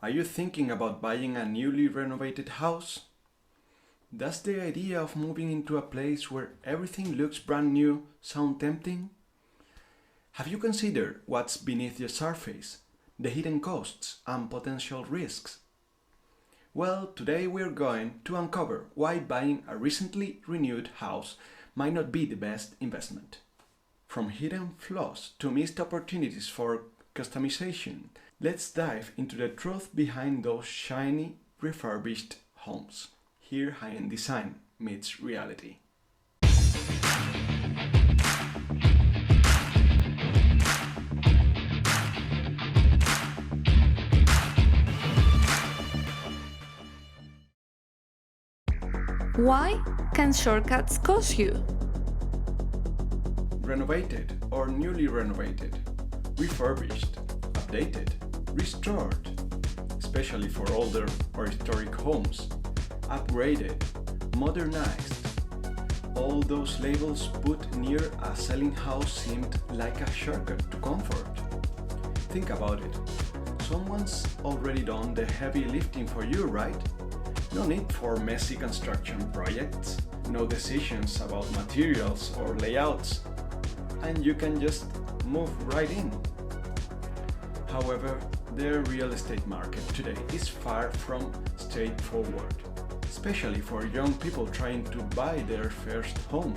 Are you thinking about buying a newly renovated house? Does the idea of moving into a place where everything looks brand new sound tempting? Have you considered what's beneath the surface, the hidden costs and potential risks? Well, today we're going to uncover why buying a recently renewed house might not be the best investment. From hidden flaws to missed opportunities for customization, let's dive into the truth behind those shiny, refurbished homes. Here, high-end design meets reality. Why can shortcuts cost you? Renovated or newly renovated, refurbished, updated, restored, especially for older or historic homes, upgraded, modernized. All those labels put near a selling house seemed like a shortcut to comfort. Think about it. Someone's already done the heavy lifting for you, right? No need for messy construction projects, no decisions about materials or layouts, and you can just move right in. However, the real estate market today is far from straightforward, especially for young people trying to buy their first home.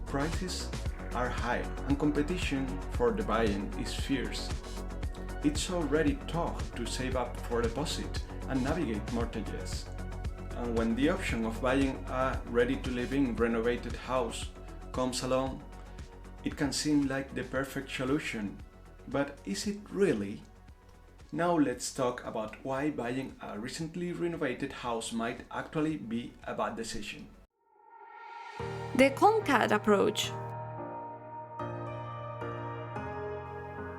Prices are high and competition for the buying is fierce. It's already tough to save up for a deposit and navigate mortgages. And when the option of buying a ready-to-live-in renovated house comes along, it can seem like the perfect solution. But is it really? Now let's talk about why buying a recently renovated house might actually be a bad decision. The Concat approach.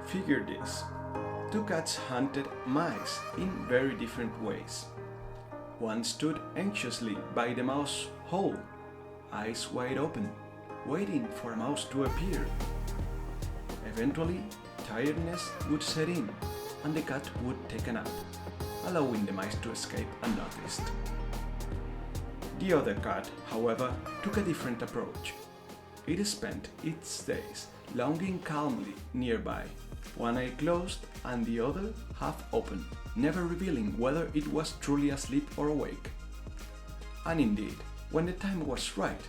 Figure this. Two cats hunted mice in very different ways. One stood anxiously by the mouse hole, eyes wide open, waiting for a mouse to appear. Eventually, tiredness would set in, and the cat would take a nap, allowing the mice to escape unnoticed. The other cat, however, took a different approach. It spent its days lounging calmly nearby, one eye closed and the other half open, never revealing whether it was truly asleep or awake. And indeed, when the time was right,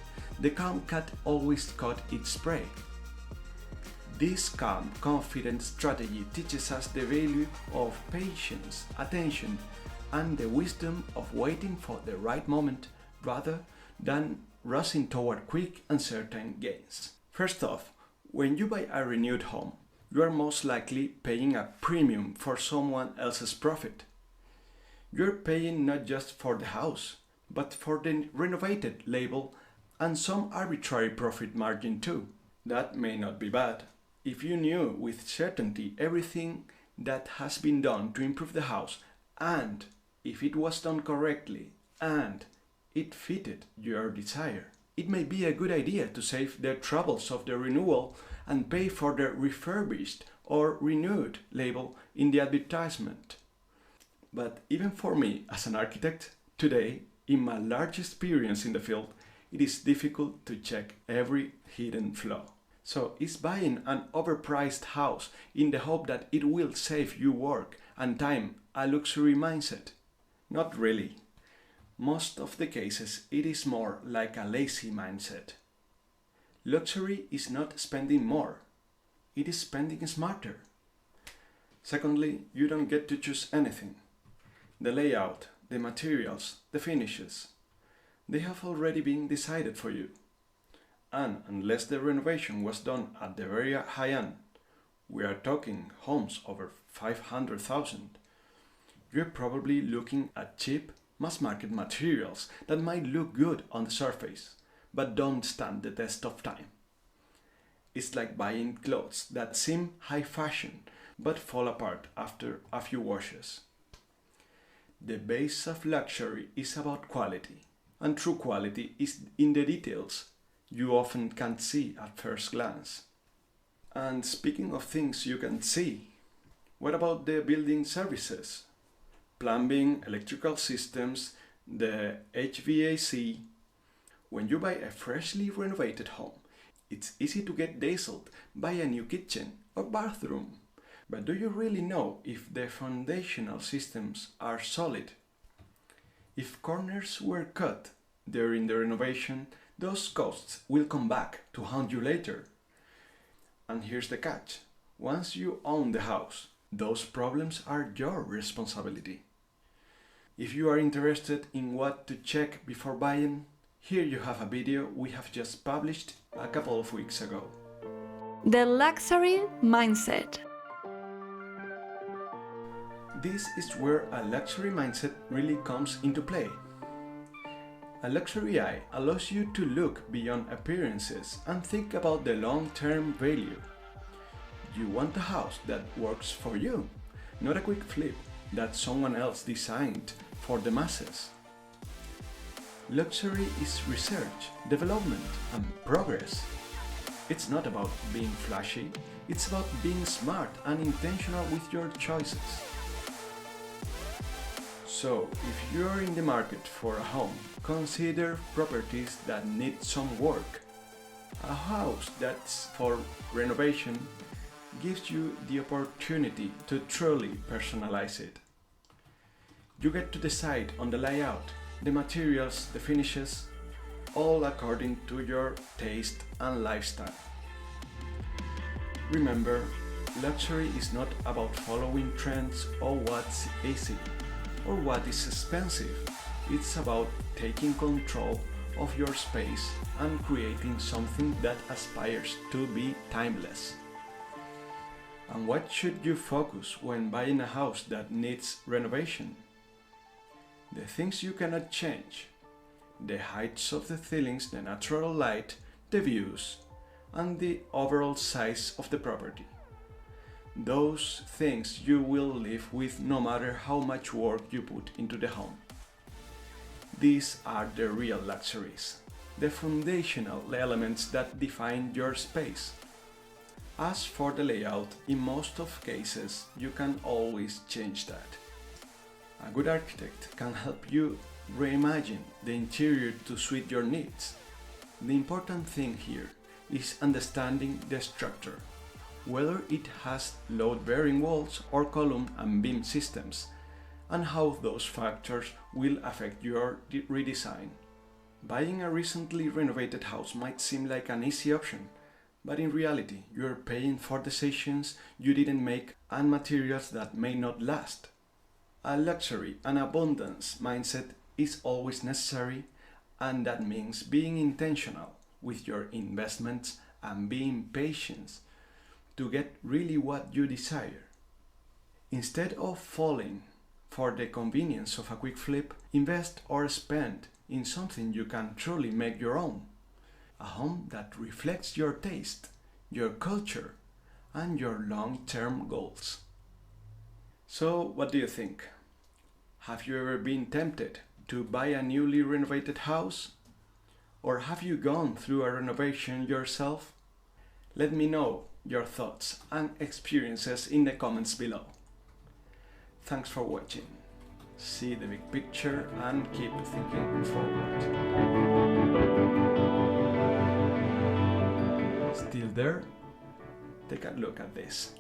the calm cat always caught its prey. This calm, confident strategy teaches us the value of patience, attention, and the wisdom of waiting for the right moment rather than rushing toward quick and certain gains. First off, when you buy a renewed home, you are most likely paying a premium for someone else's profit. You're paying not just for the house, but for the renovated label and some arbitrary profit margin too. That may not be bad if you knew with certainty everything that has been done to improve the house, and if it was done correctly and it fitted your desire. It may be a good idea to save the troubles of the renewal and pay for the refurbished or renewed label in the advertisement. But even for me as an architect, today, in my large experience in the field, it is difficult to check every hidden flaw. So is buying an overpriced house in the hope that it will save you work and time a luxury mindset? Not really. Most of the cases, it is more like a lazy mindset. Luxury is not spending more, it is spending smarter. Secondly, you don't get to choose anything. The layout, the materials, the finishes, they have already been decided for you. And unless the renovation was done at the very high end, we are talking homes over 500,000, you're probably looking at cheap, mass-market materials that might look good on the surface, but don't stand the test of time. It's like buying clothes that seem high fashion, but fall apart after a few washes. The base of luxury is about quality, and true quality is in the details you often can't see at first glance. And speaking of things you can see, what about the building services? plumbing, electrical systems, the HVAC. When you buy a freshly renovated home, it's easy to get dazzled by a new kitchen or bathroom. But do you really know if the foundational systems are solid? If corners were cut during the renovation, those costs will come back to haunt you later. And here's the catch. Once you own the house, those problems are your responsibility. If you are interested in what to check before buying, here you have a video we have just published a couple of weeks ago. The luxury mindset. This is where a luxury mindset really comes into play. A luxury eye allows you to look beyond appearances and think about the long-term value. You want a house that works for you, not a quick flip that someone else designed for the masses. Luxury is research, development, and progress. It's not about being flashy, it's about being smart and intentional with your choices. So, if you're in the market for a home, consider properties that need some work. A house that's for renovation gives you the opportunity to truly personalize it. You get to decide on the layout, the materials, the finishes, all according to your taste and lifestyle. Remember, luxury is not about following trends or what's easy or what is expensive. It's about taking control of your space and creating something that aspires to be timeless. And what should you focus when buying a house that needs renovation? The things you cannot change: the heights of the ceilings, the natural light, the views, and the overall size of the property. Those things you will live with no matter how much work you put into the home. These are the real luxuries, the foundational elements that define your space. As for the layout, in most of cases, you can always change that. A good architect can help you reimagine the interior to suit your needs. The important thing here is understanding the structure, whether it has load-bearing walls or column and beam systems, and how those factors will affect your redesign. Buying a recently renovated house might seem like an easy option, but in reality, you're paying for decisions you didn't make and materials that may not last. A luxury and abundance mindset is always necessary, and that means being intentional with your investments and being patient to get really what you desire. Instead of falling for the convenience of a quick flip, invest or spend in something you can truly make your own. A home that reflects your taste, your culture, and your long-term goals. So, what do you think? Have you ever been tempted to buy a newly renovated house? Or have you gone through a renovation yourself? Let me know your thoughts and experiences in the comments below. Thanks for watching. See the big picture and keep thinking forward. Still there? Take a look at this.